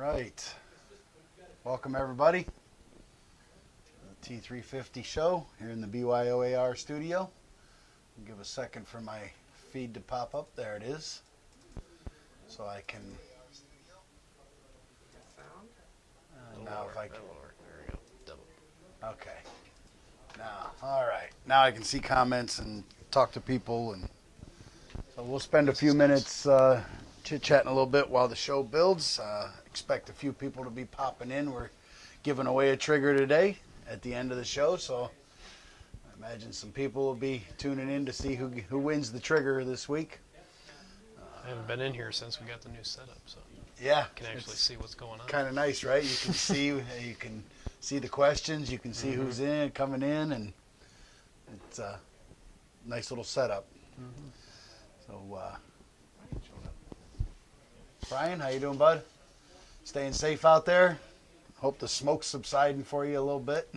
right. Welcome, everybody. The T350 show here in the BYOAR studio. I'll give a second for my feed to pop up. There it is. So I can. Now if I can. There we go. Double. Okay. Now, all right. Now I can see comments and talk to people, and so we'll spend a few minutes chit-chatting a little bit while the show builds. Expect a few people to be popping in. We're giving away a trigger today at the end of the show, so I imagine some people will be tuning in to see who wins the trigger this week. I haven't been in here since we got the new setup, so yeah, you can actually see what's going on. Kind of nice, right? You can see the questions, you can see who's coming in, and it's a nice little setup. So, Brian, how you doing, bud? Staying safe out there? Hope the smoke's subsiding for you a little bit.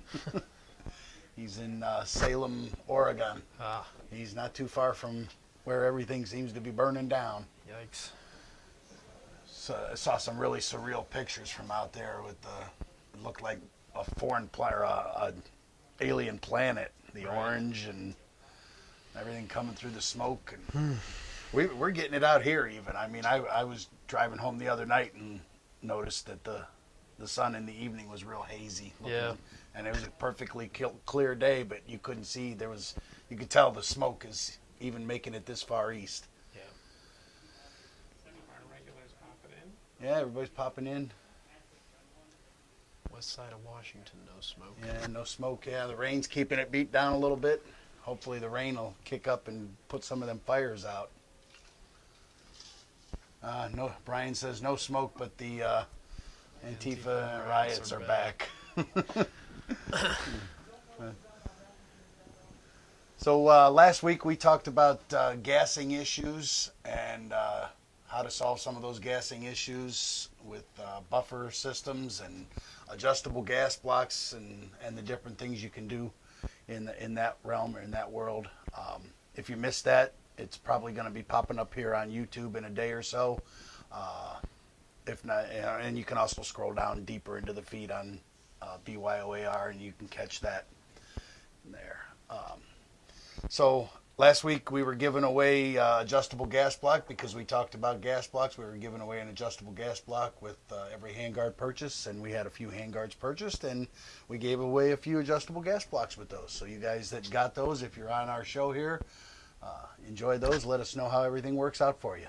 He's in Salem, Oregon. He's not too far from where everything seems to be burning down. Yikes. So I saw some really surreal pictures from out there with it looked like a foreign an alien planet. The orange and everything coming through the smoke. And we're getting it out here even. I mean, I was driving home the other night and noticed that the sun in the evening was real hazy looking. Yeah. And it was a perfectly clear day, but you couldn't see. You could tell the smoke is even making it this far east. Yeah. Our regulars popping in. Yeah, everybody's popping in. West side of Washington, no smoke. Yeah, no smoke. Yeah, the rain's keeping it beat down a little bit. Hopefully the rain will kick up and put some of them fires out. No, Brian says no smoke, but the Antifa riots are back. So last week we talked about gassing issues and how to solve some of those gassing issues with buffer systems and adjustable gas blocks and the different things you can do in that realm or in that world. If you missed that, it's probably going to be popping up here on YouTube in a day or so. If not, and you can also scroll down deeper into the feed on BYOAR and you can catch that there. So last week we were giving away adjustable gas block because we talked about gas blocks. We were giving away an adjustable gas block with every handguard purchase, and we had a few handguards purchased, and we gave away a few adjustable gas blocks with those. So you guys that got those, if you're on our show here, enjoy those. Let us know how everything works out for you.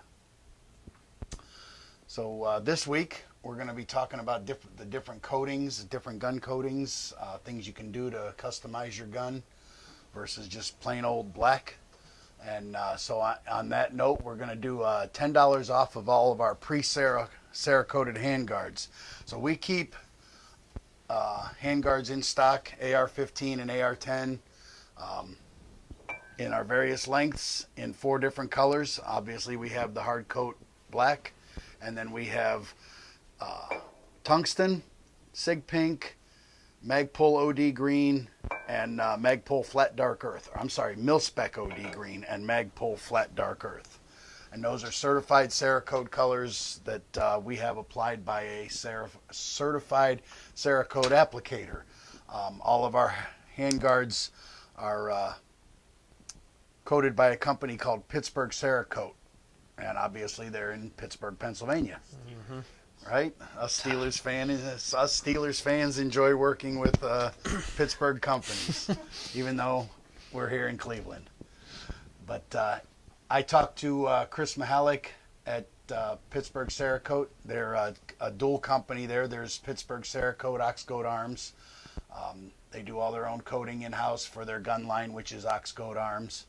So this week we're going to be talking about the different coatings, different gun coatings, things you can do to customize your gun versus just plain old black. And so on that note, we're going to do $10 off of all of our Cerakoted handguards. So we keep handguards in stock, AR-15 and AR-10, in our various lengths in 4 different colors. Obviously, we have the hard coat black, and then we have tungsten, sig pink, Magpul OD green, and Magpul flat dark earth. I'm sorry, Mil-Spec OD green and Magpul flat dark earth. And those are certified Cerakote colors that we have applied by a certified Cerakote applicator. All of our handguards are coated by a company called Pittsburgh Cerakote. And obviously they're in Pittsburgh, Pennsylvania. Right? Us Steelers fans enjoy working with Pittsburgh companies, even though we're here in Cleveland. But I talked to Chris Mahalik at Pittsburgh Cerakote. They're a dual company there. There's Pittsburgh Cerakote, Oxcoat Arms. They do all their own coating in-house for their gun line, which is Oxcoat Arms.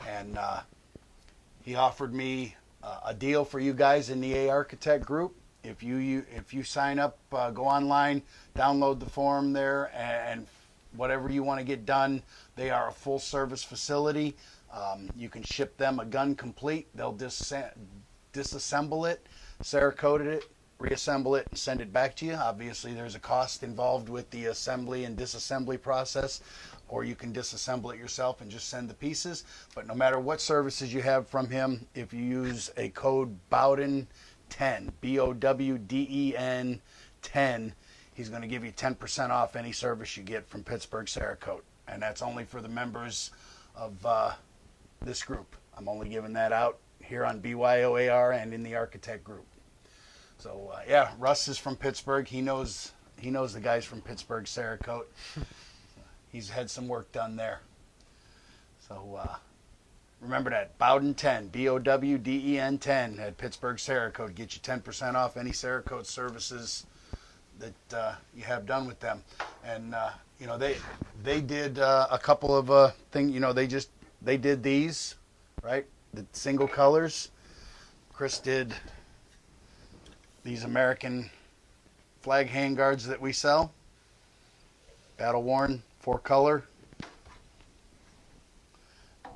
And he offered me a deal for you guys in the A-Architect group. If you sign up, go online, download the form there, and whatever you want to get done, they are a full service facility. You can ship them a gun complete. They'll disassemble it, Cerakote it, reassemble it, and send it back to you. Obviously, there's a cost involved with the assembly and disassembly process, or you can disassemble it yourself and just send the pieces. But no matter what services you have from him, if you use a code Bowden 10, BOWDEN 10. He's going to give you 10% off any service you get from Pittsburgh Cerakote. And that's only for the members of this group. I'm only giving that out here on BYOAR and in the architect group. So yeah, Russ is from Pittsburgh. He knows the guys from Pittsburgh Cerakote. He's had some work done there. So remember that, Bowden 10, BOWDEN 10 at Pittsburgh Cerakote. Get you 10% off any Cerakote services that you have done with them. And you know, they did a couple of things. You know, they did these, right? The single colors. Chris did these American flag handguards that we sell. Battle worn, 4-color.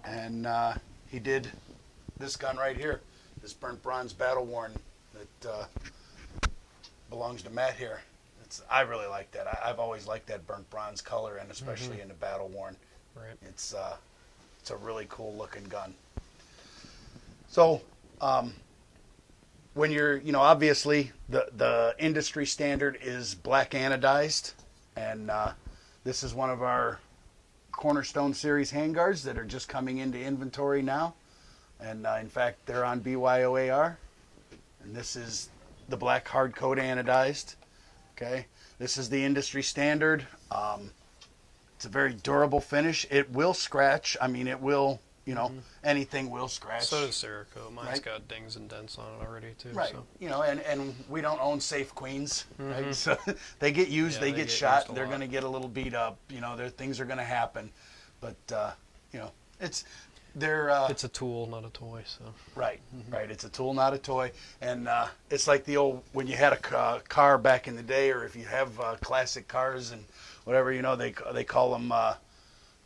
And he did this gun right here, this burnt bronze battle worn that belongs to Matt here. I really like that. I've always liked that burnt bronze color, and especially in the battle worn. Right. It's a really cool looking gun. So when you're, you know, obviously the industry standard is black anodized, and this is one of our Cornerstone Series handguards that are just coming into inventory now. And in fact, they're on BYOAR. And this is the black hard coat anodized. Okay, this is the industry standard. It's a very durable finish. It will scratch. I mean, it will, you know, anything will scratch. So does Cerakote. Mine's Right. got dings and dents on it already too. Right. So. You know, and we don't own Safe Queens, right? So they get used, Yeah, they they get get shot, used a they're lot. going to get a little beat up. You know, things are going to happen. But, you know, they're... It's a tool, not a toy. So. Right, right. It's a tool, not a toy. And it's like the old, when you had a car back in the day, or if you have classic cars and whatever, you know, they call them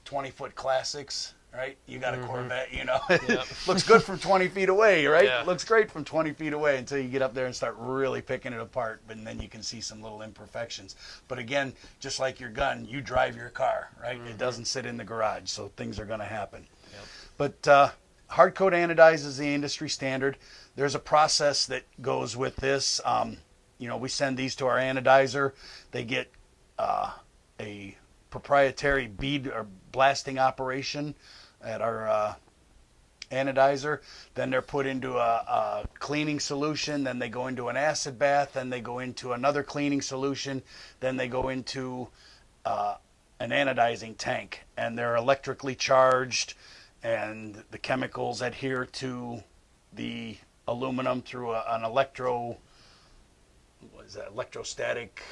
20-foot classics, right? You got a Corvette, you know. Yep. Looks good from 20 feet away, right? Yeah. Looks great from 20 feet away until you get up there and start really picking it apart. But then you can see some little imperfections. But again, just like your gun, you drive your car, right? It doesn't sit in the garage, so things are going to happen. Yep. But hard coat anodized is the industry standard. There's a process that goes with this. You know, we send these to our anodizer. They get a proprietary bead or blasting operation at our anodizer. Then they're put into a cleaning solution. Then they go into an acid bath. Then they go into another cleaning solution. Then they go into an anodizing tank. And they're electrically charged. And the chemicals adhere to the aluminum through an electrostatic,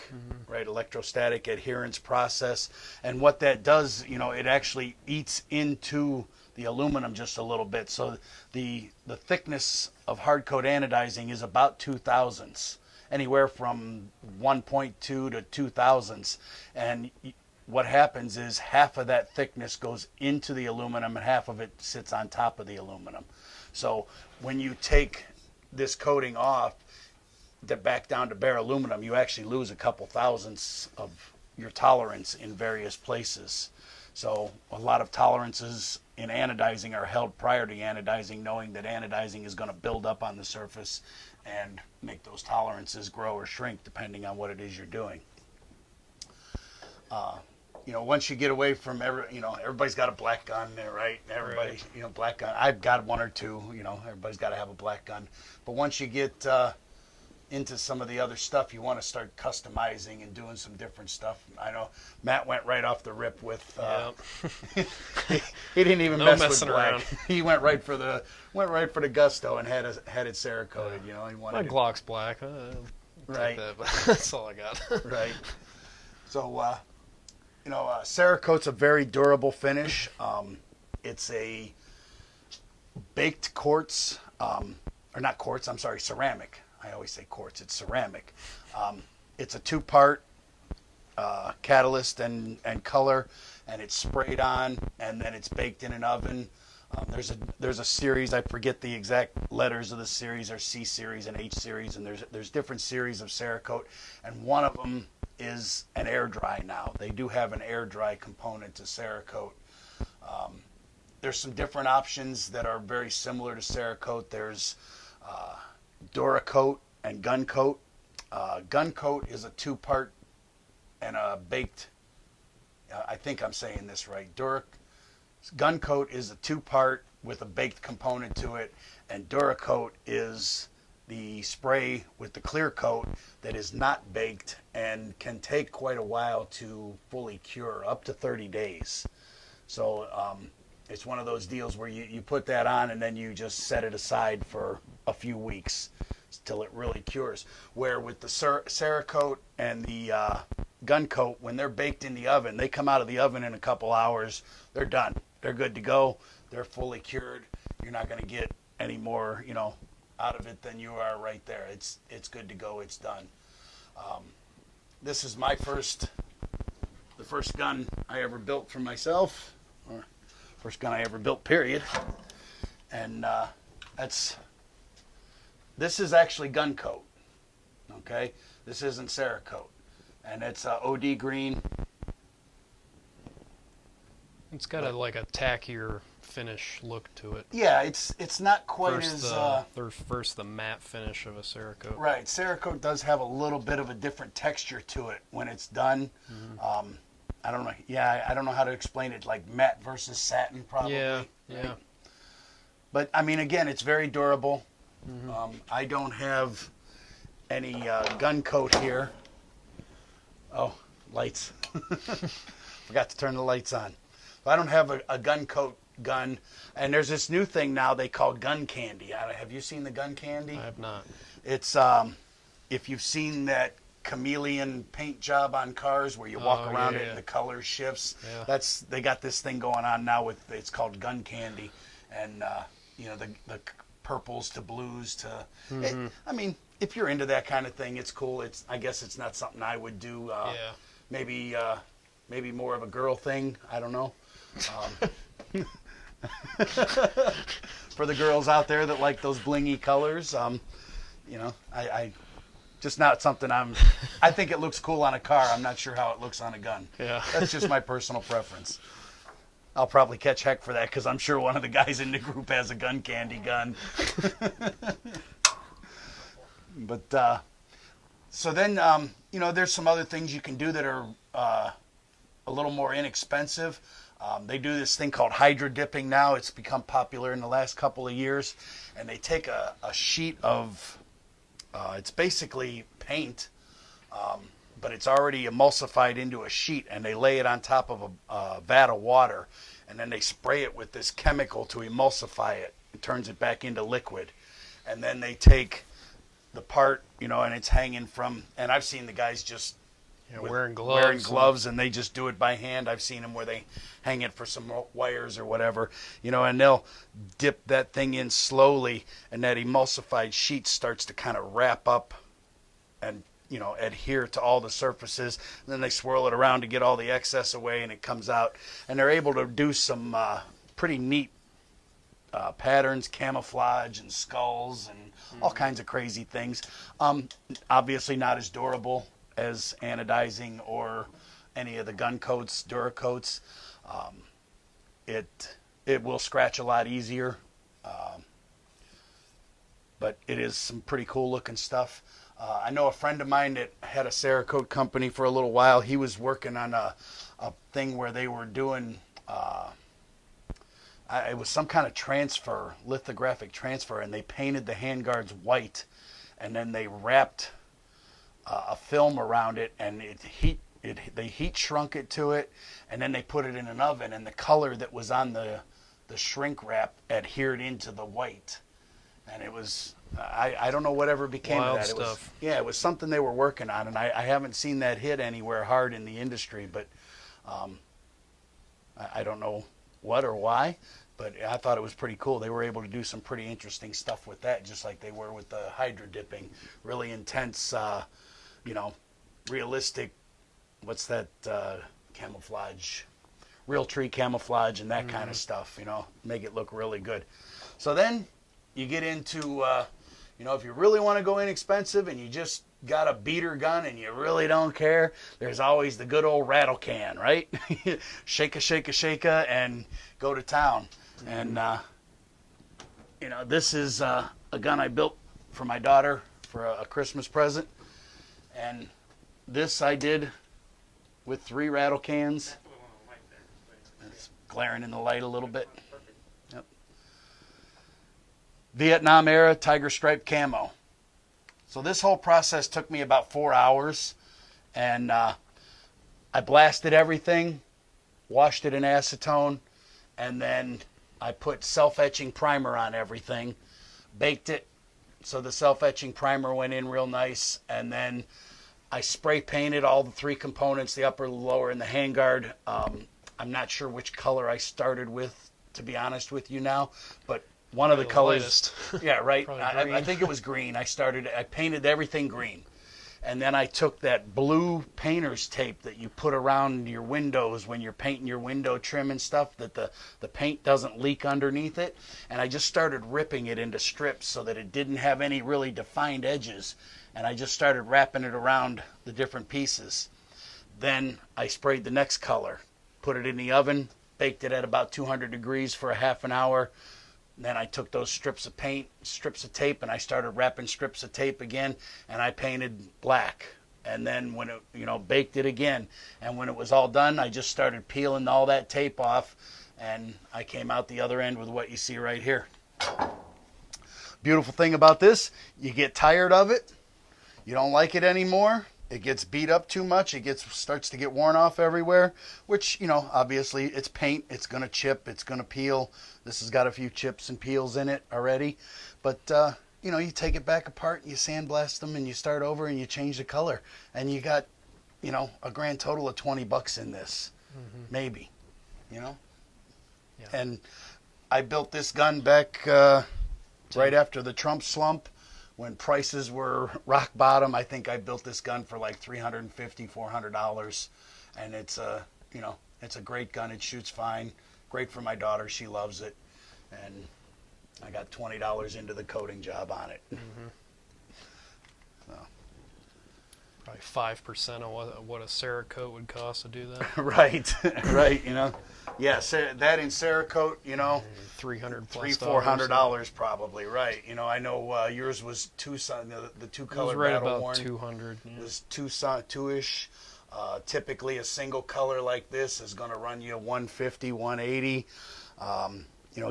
right? Electrostatic adherence process. And what that does, you know, it actually eats into the aluminum just a little bit. So the thickness of hard coat anodizing is about 2/1000ths, anywhere from 1.2 to 2/1000ths. And what happens is half of that thickness goes into the aluminum and half of it sits on top of the aluminum. So when you take this coating off, back down to bare aluminum, you actually lose a couple thousandths of your tolerance in various places. So a lot of tolerances in anodizing are held prior to anodizing, knowing that anodizing is going to build up on the surface and make those tolerances grow or shrink depending on what it is you're doing. You know, once you get away from everybody's got a black gun there, right? Everybody, Right. you know, black gun. I've got one or two, you know, everybody's got to have a black gun. But once you get into some of the other stuff, you want to start customizing and doing some different stuff. I know Matt went right off the rip with, he didn't even No mess with messing black. around. He went right for the gusto and had it Cerakoted, you know. He My wanted Glock's black. I'll take Right. that, but that's all I got. right. So, you know, Cerakote's a very durable finish. It's a baked quartz, or not quartz, I'm sorry, ceramic. I always say quartz, it's ceramic. It's a 2-part catalyst and color, and it's sprayed on, and then it's baked in an oven. There's a series, I forget the exact letters of the series, there's C series and H series, and there's different series of Cerakote, and one of them is an air dry now. They do have an air dry component to Cerakote. There's some different options that are very similar to Cerakote. There's Duracoat and gun coat. Gun coat is a two-part and a baked. I think I'm saying this right. Gun coat is a two-part with a baked component to it, and Duracoat is the spray with the clear coat that is not baked and can take quite a while to fully cure, up to 30 days. So it's one of those deals where you put that on and then you just set it aside for a few weeks till it really cures. Where with the Cerakote and the gun coat, when they're baked in the oven, they come out of the oven in a couple hours, they're done. They're good to go. They're fully cured. You're not going to get any more, out of it than you are right there. It's good to go. It's done. This is the first gun I ever built for myself, or first gun I ever built, period. And this is actually gun coat. Okay, this isn't Cerakote, and it's OD green. It's got a tackier finish look to it. Yeah, it's not quite first the matte finish of a Cerakote. Right, Cerakote does have a little bit of a different texture to it when it's done. Mm-hmm. I don't know. Yeah, I don't know how to explain it. Like matte versus satin, probably. Yeah, right? yeah. But I mean, again, it's very durable. Mm-hmm. I don't have any gun coat here. Oh, lights! Forgot to turn the lights on. I don't have a gun coat gun, and there's this new thing now they call gun candy. Have you seen the gun candy? I have not. It's if you've seen that chameleon paint job on cars where you walk around it and the color shifts. Yeah. They got this thing going on now it's called gun candy, and the purples to blues to. Mm-hmm. I mean, if you're into that kind of thing, it's cool. I guess it's not something I would do. Maybe more of a girl thing. I don't know. For the girls out there that like those blingy colors, I just not something I think it looks cool on a car. I'm not sure how it looks on a gun. Yeah. That's just my personal preference. I'll probably catch heck for that because I'm sure one of the guys in the group has a gun candy gun. But so then there's some other things you can do that are a little more inexpensive. They do this thing called hydro dipping now. It's become popular in the last couple of years. And they take a sheet of, it's basically paint, but it's already emulsified into a sheet. And they lay it on top of a vat of water. And then they spray it with this chemical to emulsify it. It turns it back into liquid. And then they take the part, and it's hanging from, and I've seen the guys just wearing gloves, and they just do it by hand. I've seen them where they hang it for some wires or whatever, and they'll dip that thing in slowly, and that emulsified sheet starts to kind of wrap up and adhere to all the surfaces. And then they swirl it around to get all the excess away, and it comes out. And they're able to do some pretty neat patterns, camouflage, and skulls, and all kinds of crazy things. Obviously not as durable as anodizing or any of the gun coats, Duracoats. It will scratch a lot easier, but it is some pretty cool looking stuff. I know a friend of mine that had a Cerakote company for a little while. He was working on a thing where they were doing, it was some kind of lithographic transfer, and they painted the handguards white, and then they wrapped a film around it, and they heat shrunk it to it, and then they put it in an oven, and the color that was on the shrink wrap adhered into the white. And it was, I don't know whatever became Wild of that. Stuff. It was something they were working on, and I haven't seen that hit anywhere hard in the industry, but I don't know what or why, but I thought it was pretty cool. They were able to do some pretty interesting stuff with that, just like they were with the hydro dipping. Really intense, realistic, what's that, camouflage, real tree camouflage and that kind of stuff, make it look really good. So then you get into, if you really want to go inexpensive and you just got a beater gun and you really don't care, there's always the good old rattle can, right? shake and go to town. And, this is a gun I built for my daughter for a Christmas present. And this I did with 3 rattle cans. It's glaring in the light a little bit. Yep. Vietnam era tiger stripe camo. So this whole process took me about 4 hours, and I blasted everything, washed it in acetone, and then I put self-etching primer on everything, baked it so the self-etching primer went in real nice, and then I spray painted all the 3 components, the upper, the lower, and the handguard. I'm not sure which color I started with, to be honest with you now, but one of the colors, yeah, right. I think it was green. I painted everything green. And then I took that blue painter's tape that you put around your windows when you're painting your window trim and stuff, that the paint doesn't leak underneath it. And I just started ripping it into strips so that it didn't have any really defined edges. And I just started wrapping it around the different pieces. Then I sprayed the next color, put it in the oven, baked it at about 200 degrees for a half an hour. Then I took those strips of paint, strips of tape, and I started wrapping strips of tape again, and I painted black. And then when it, baked it again. And when it was all done, I just started peeling all that tape off, and I came out the other end with what you see right here. Beautiful thing about this, you get tired of it, you don't like it anymore, it gets beat up too much, starts to get worn off everywhere, which, obviously it's paint, it's going to chip, it's going to peel. This has got a few chips and peels in it already, but you take it back apart, you sandblast them, and you start over and you change the color, and you got, a grand total of $20 in this, maybe, Yeah. And I built this gun back right after the Trump slump. When prices were rock bottom, I think I built this gun for like $350, $400, and it's a great gun. It shoots fine. Great for my daughter. She loves it, and I got $20 into the coating job on it. So. Probably 5% of what a Cerakote would cost to do that. Right. Yeah, that in Cerakote, $300 plus $400 probably, right? I know yours was the two color right battle about worn 200. Yeah. was two-ish. Typically, a single color like this is going to run you 150, 180.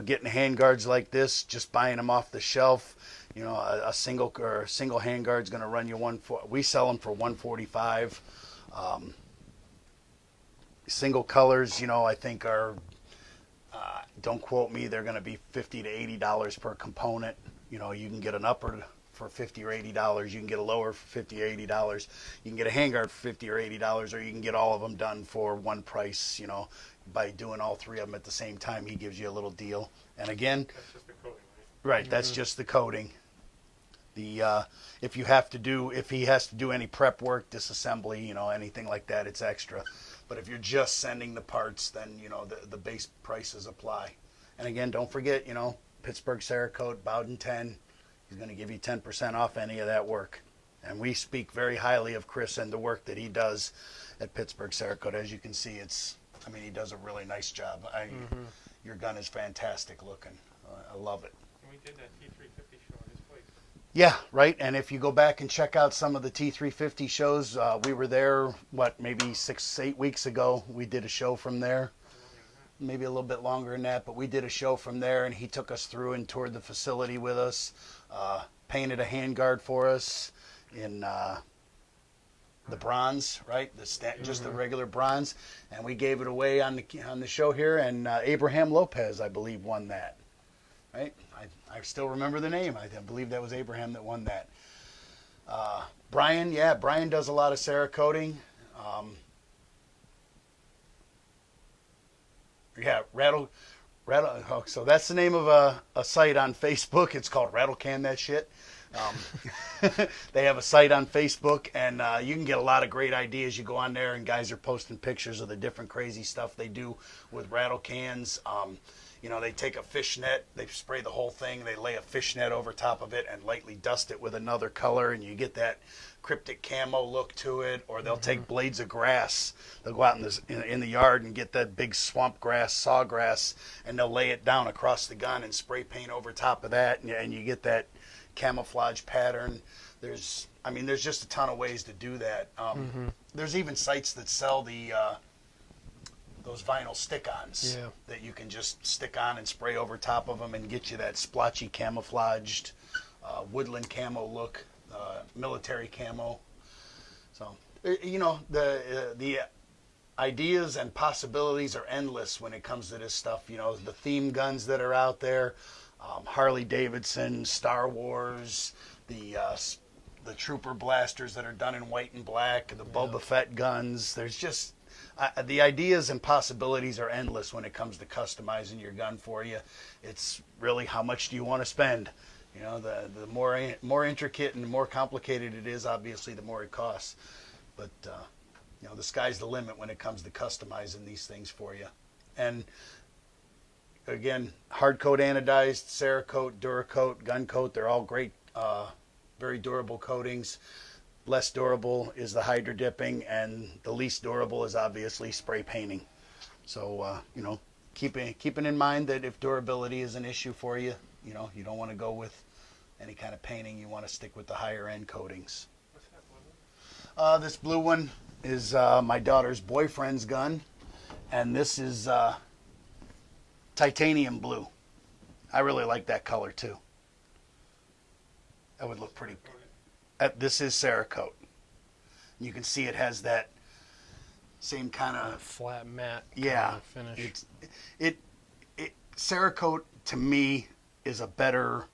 Getting handguards like this, just buying them off the shelf. A single handguard is going to run you we sell them for 145. Single colors, I think are, don't quote me, they're going to be $50 to $80 per component. You can get an upper for $50 or $80. You can get a lower for $50 or $80. You can get a handguard for $50 or $80, or you can get all of them done for one price. By doing all 3 of them at the same time, he gives you a little deal. And again, that's just the coating, right? That's just the coating. If he has to do any prep work, disassembly, anything like that, it's extra. But if you're just sending the parts, then the base prices apply. And again, don't forget, Pittsburgh Cerakote, Bowden 10. He's going to give you 10% off any of that work. And we speak very highly of Chris and the work that he does at Pittsburgh Cerakote. As you can see, he does a really nice job. Your gun is fantastic looking. I love it. And we did that T350 show at his place. Yeah, right. And if you go back and check out some of the T350 shows, we were there, maybe 6-8 weeks ago. We did a show from there. Maybe a little bit longer than that, but we did a show from there, and he took us through and toured the facility with us, painted a handguard for us in the bronze, right? Just the regular bronze, and we gave it away on the show here, and Abraham Lopez, I believe, won that, right? I still remember the name. I believe that was Abraham that won that. Brian does a lot of Cerakoting. Rattle. Oh, so that's the name of a site on Facebook. It's called Rattle Can That Shit. They have a site on Facebook, and you can get a lot of great ideas. You go on there, and guys are posting pictures of the different crazy stuff they do with rattle cans. They take a fishnet, they spray the whole thing, they lay a fishnet over top of it and lightly dust it with another color, and you get that cryptic camo look to it. Or they'll take blades of grass, they'll go out in the yard and get that big swamp grass, sawgrass, and they'll lay it down across the gun and spray paint over top of that, and you get that camouflage pattern. there's just a ton of ways to do that. There's even sites that sell those vinyl stick-ons that you can just stick on and spray over top of them and get you that splotchy camouflaged woodland camo look, military camo. So, the ideas and possibilities are endless when it comes to this stuff. The theme guns that are out there, Harley Davidson, Star Wars, the trooper blasters that are done in white and black, the Boba Fett guns. There's just the ideas and possibilities are endless when it comes to customizing your gun for you. It's really how much do you want to spend. The more intricate and the more complicated it is, obviously, the more it costs. But the sky's the limit when it comes to customizing these things for you. And again, hard coat anodized, Cerakote, Duracoat, Gun Coat, they're all great, very durable coatings. Less durable is the hydro dipping, and the least durable is obviously spray painting. So, keeping in mind that if durability is an issue for you, you don't want to go with any kind of painting. You want to stick with the higher end coatings. What's that blue one? This blue one is my daughter's boyfriend's gun, and this is titanium blue. I really like that color too. That would look pretty. This is Cerakote. You can see it has that same kind of flat matte finish. Cerakote to me is a better.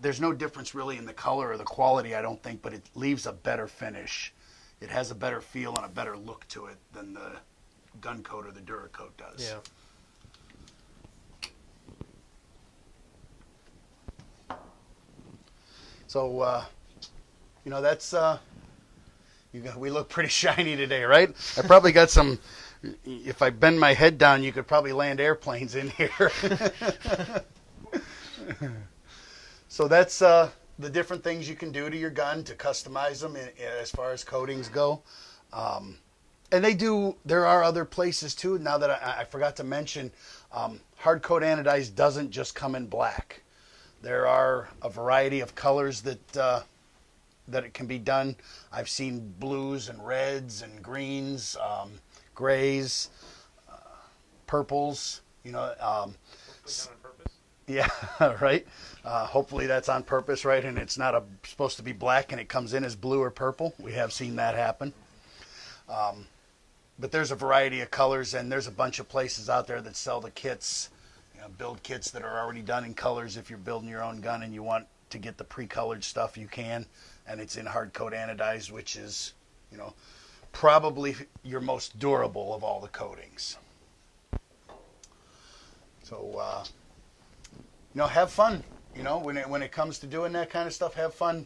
There's no difference really in the color or the quality, I don't think, but it leaves a better finish. It has a better feel and a better look to it than the Gun Coat or the Duracoat does. Yeah. So, that's we look pretty shiny today, right? I probably got some. If I bend my head down, you could probably land airplanes in here. So that's the different things you can do to your gun to customize them as far as coatings go. And there are other places too. Now that I forgot to mention, hard coat anodized doesn't just come in black. There are a variety of colors that it can be done. I've seen blues and reds and greens, grays, purples. Hopefully done on purpose. Yeah, right. Hopefully that's on purpose, right? And it's not supposed to be black and it comes in as blue or purple. We have seen that happen. But there's a variety of colors, and there's a bunch of places out there that sell the kits, build kits that are already done in colors. If you're building your own gun and you want to get the pre-colored stuff, you can. And it's in hard coat anodized, which is, probably your most durable of all the coatings. So, have fun. When it comes to doing that kind of stuff, have fun.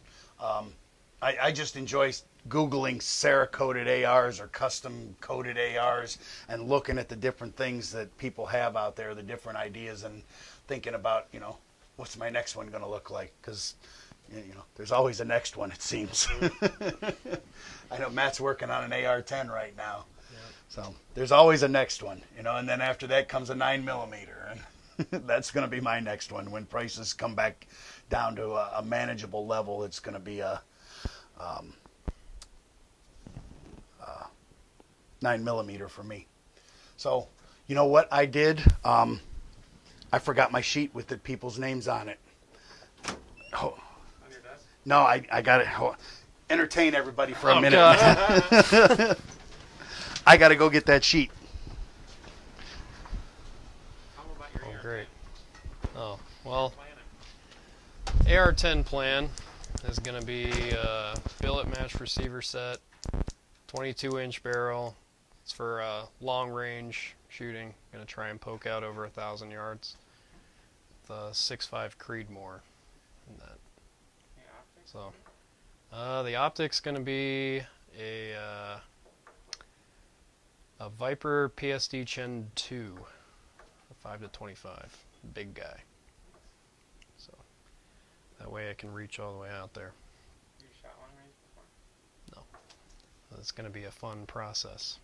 I just enjoy Googling Cerakoted ARs or custom coated ARs and looking at the different things that people have out there, the different ideas, and thinking about, what's my next one going to look like? Because, there's always a next one, it seems. I know Matt's working on an AR-10 right now. Yep. So there's always a next one, and then after that comes a 9mm. And that's going to be my next one. When prices come back down to a manageable level, it's going to be a 9mm for me. So, you know what I did? I forgot my sheet with the people's names on it. Oh. On your desk? No, I got it. Entertain everybody for a minute. I got to go get that sheet. How about your AR-10? Great. Oh, well, Plan it. AR-10 plan is going to be a billet match receiver set, 22-inch barrel. It's for long range shooting. Going to try and poke out over 1,000 yards. The 6.5 Creedmoor in that. Yeah, optics? So, the optic's going to be a Viper PSD Chen 2, a 5-25, big guy. So that way I can reach all the way out there. You shot long range before? No, it's going to be a fun process.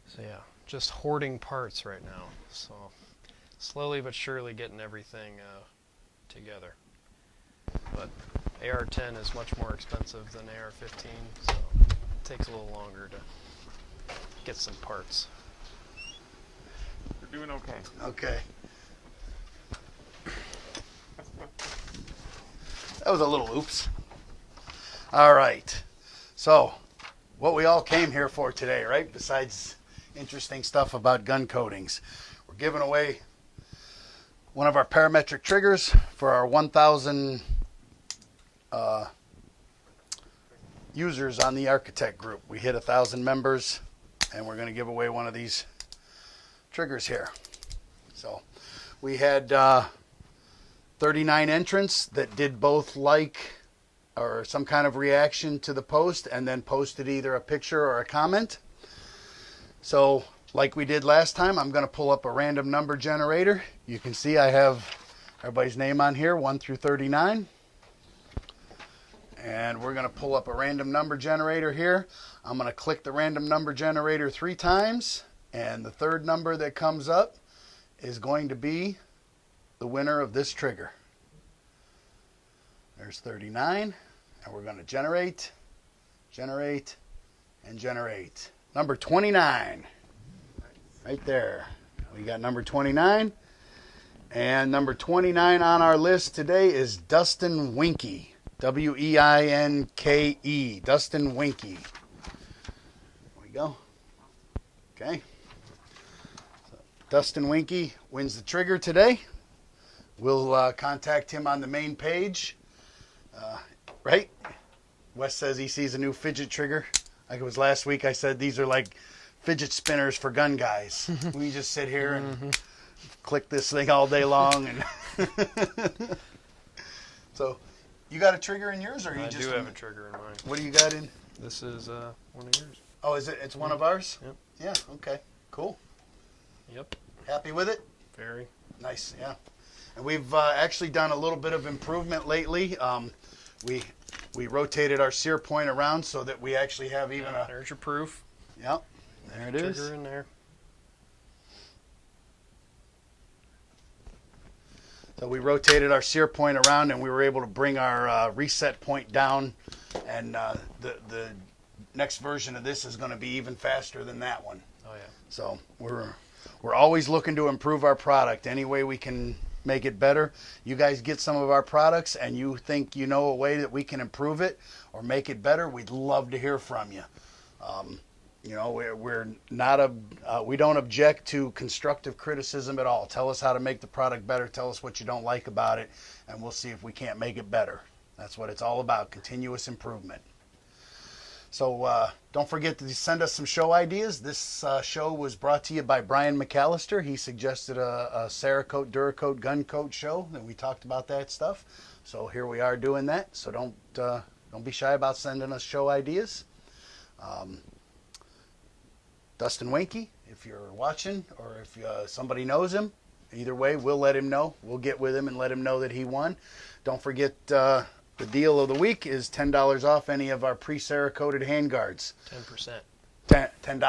So yeah, just hoarding parts right now. So slowly but surely getting everything together. but AR-10 is much more expensive than AR-15, so it takes a little longer to get some parts. We're doing okay. Okay. That was a little oops. All right. So, what we all came here for today, right? Besides interesting stuff about gun coatings. We're giving away one of our parametric triggers for our 1,000 users on the Architect group. We hit 1,000 members, and we're going to give away one of these triggers here. So, we had 39 entrants that did both like or some kind of reaction to the post and then posted either a picture or a comment. So like we did last time, I'm going to pull up a random number generator. You can see I have everybody's name on here, 1 through 39. And we're going to pull up a random number generator here. I'm going to click the random number generator 3 times, and the third number that comes up is going to be the winner of this trigger. There's 39, and we're going to generate, and generate. Number 29, right there. We got number 29, and number 29 on our list today is Dustin Winke, W-E-I-N-K-E, Dustin Winke. There we go. Okay. So Dustin Winke wins the trigger today. We'll contact him on the main page. Right? Wes says he sees a new fidget trigger. Like it was last week, I said these are like fidget spinners for gun guys. We just sit here and click this thing all day long. And So, you got a trigger in yours, or you I just? do have a trigger in mine. What do you got in? This is one of yours. Oh, is it? It's one of ours. Yep. Yeah. Okay. Cool. Yep. Happy with it? Very. Nice. Yeah. And we've actually done a little bit of improvement lately. We rotated our sear point around so that we actually have even a. There's your proof. Yep. There it is. Trigger in there. So we rotated our sear point around, and we were able to bring our reset point down. And the next version of this is going to be even faster than that one. Oh yeah. So we're always looking to improve our product any way we can make it better. You guys get some of our products and you think you know a way that we can improve it or make it better, we'd love to hear from you. We're not we don't object to constructive criticism at all. Tell us how to make the product better. Tell us what you don't like about it, and we'll see if we can't make it better. That's what it's all about, continuous improvement. So don't forget to send us some show ideas. This show was brought to you by Brian McAllister. He suggested a Cerakote, Durakote, gun coat show, and we talked about that stuff. So here we are doing that. So don't be shy about sending us show ideas. Dustin Winke, if you're watching, or if somebody knows him, either way, we'll let him know. We'll get with him and let him know that he won. Don't forget the deal of the week is $10 off any of our pre-Cerakoted handguards. 10%. $10. $10.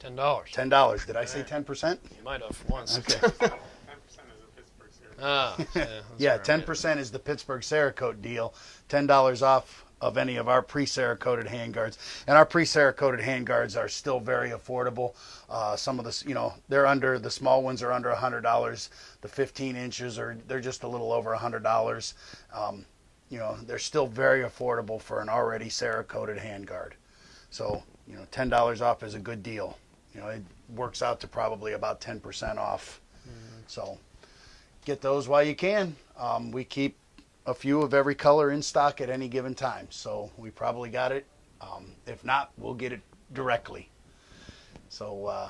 $10. Did I say 10%? You might have once. Okay. 10% is a Pittsburgh series. Yeah, 10% is the Pittsburgh Cerakote deal. $10 off of any of our pre-Cerakoted handguards. And our pre-Cerakoted handguards are still very affordable. Some of the, the small ones are under $100. The 15 inches they're just a little over $100. They're still very affordable for an already Cerakoted handguard. So, $10 off is a good deal. It works out to probably about 10% off. Mm-hmm. So, get those while you can. We keep a few of every color in stock at any given time. So, we probably got it. If not, we'll get it directly. So,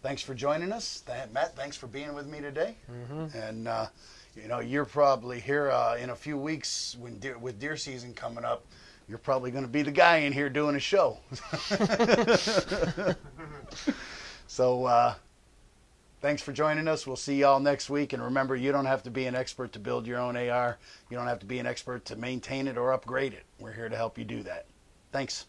thanks for joining us. Matt, thanks for being with me today. Mm-hmm. And, you're probably here in a few weeks with deer season coming up. You're probably going to be the guy in here doing a show. So thanks for joining us. We'll see y'all next week. And remember, you don't have to be an expert to build your own AR. You don't have to be an expert to maintain it or upgrade it. We're here to help you do that. Thanks.